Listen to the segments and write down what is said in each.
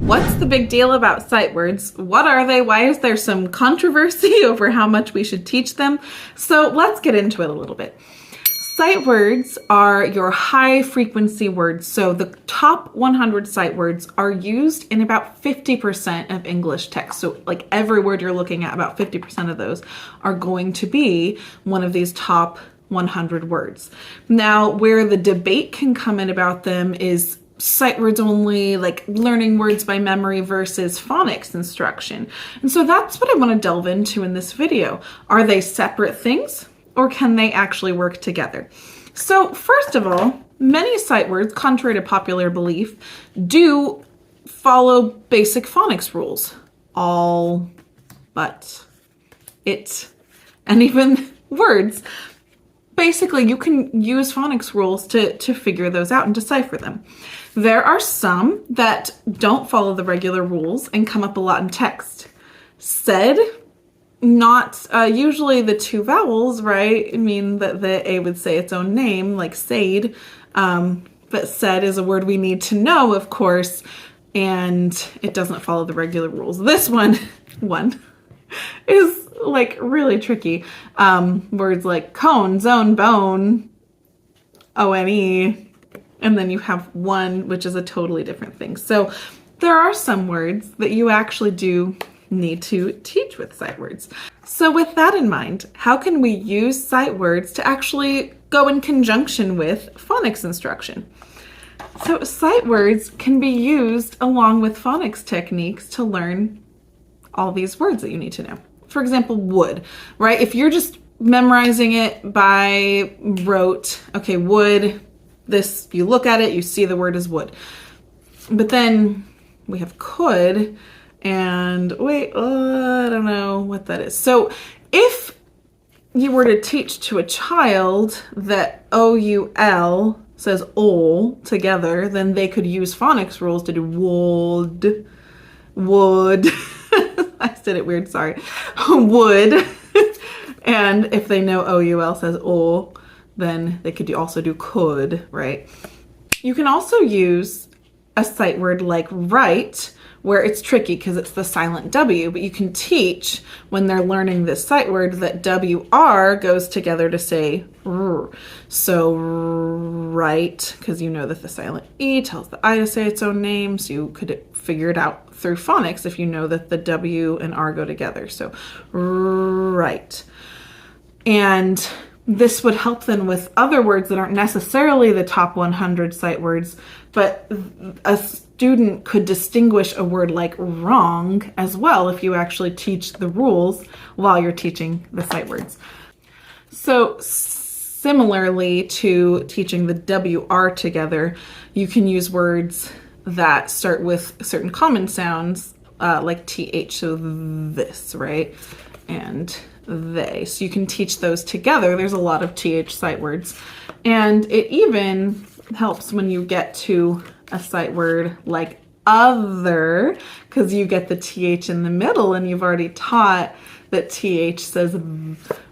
What's the big deal about sight words? What are they? Why is there some controversy over how much we should teach them? So let's get into it a little bit. Sight words are your high frequency words. So the top 100 sight words are used in about 50% of English text. So like every word you're looking at, about 50% of those are going to be one of these top 100 words. Now, where the debate can come in about them is sight words only, like learning words by memory versus phonics instruction. And so that's what I want to delve into in this video. Are they separate things or can they actually work together? So first of all, many sight words, contrary to popular belief, do follow basic phonics rules. All, but, it, and even words. Basically, you can use phonics rules to figure those out and decipher them. There are some that don't follow the regular rules and come up a lot in text. Said, not usually the two vowels, right? I mean that the A would say its own name, like said, but said is a word we need to know, of course, and it doesn't follow the regular rules. This one is like really tricky. Words like cone, zone, bone, O-N-E, and then you have one, which is a totally different thing. So there are some words that you actually do need to teach with sight words. So with that in mind, how can we use sight words to actually go in conjunction with phonics instruction? So sight words can be used along with phonics techniques to learn all these words that you need to know. For example, wood, right? If you're just memorizing it by rote, okay, wood, this, you look at it, you see the word is wood. But then we have could, and wait, I don't know what that is. So if you were to teach to a child that O-U-L says ol together, then they could use phonics rules to do wood, wood. I said it weird, sorry. Would. And if they know O-U-L says ol, then they could also do could, right? You can also use a sight word like right, where it's tricky because it's the silent W, but you can teach when they're learning this sight word that WR goes together to say R. So right, because you know that the silent E tells the I to say its own name, so you could figure it out through phonics if you know that the W and R go together. So right. And this would help then with other words that aren't necessarily the top 100 sight words, but a student could distinguish a word like wrong as well if you actually teach the rules while you're teaching the sight words. So similarly to teaching the WR together, you can use words that start with certain common sounds like TH, so this, right? And they. So you can teach those together. There's a lot of TH sight words. And it even helps when you get to a sight word like other, because you get the TH in the middle and you've already taught that TH says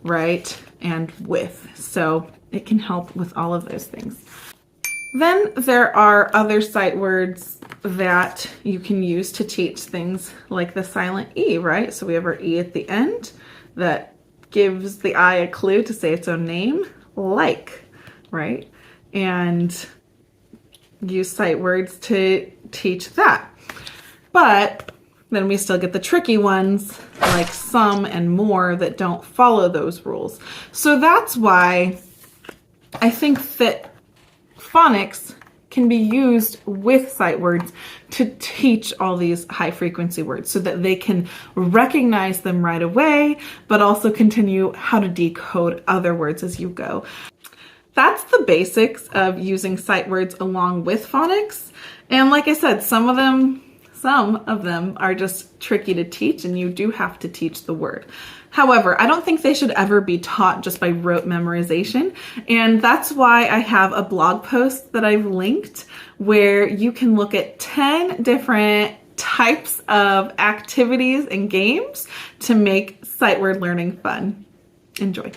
right and with. So it can help with all of those things. Then there are other sight words that you can use to teach things like the silent E, right? So we have our E at the end that gives the I a clue to say its own name, like, right? And use sight words to teach that. But then we still get the tricky ones like some and more that don't follow those rules. So that's why I think that phonics can be used with sight words to teach all these high frequency words so that they can recognize them right away, but also continue how to decode other words as you go. That's the basics of using sight words along with phonics. And like I said, some of them are just tricky to teach and you do have to teach the word. However, I don't think they should ever be taught just by rote memorization. And that's why I have a blog post that I've linked where you can look at 10 different types of activities and games to make sight word learning fun. Enjoy.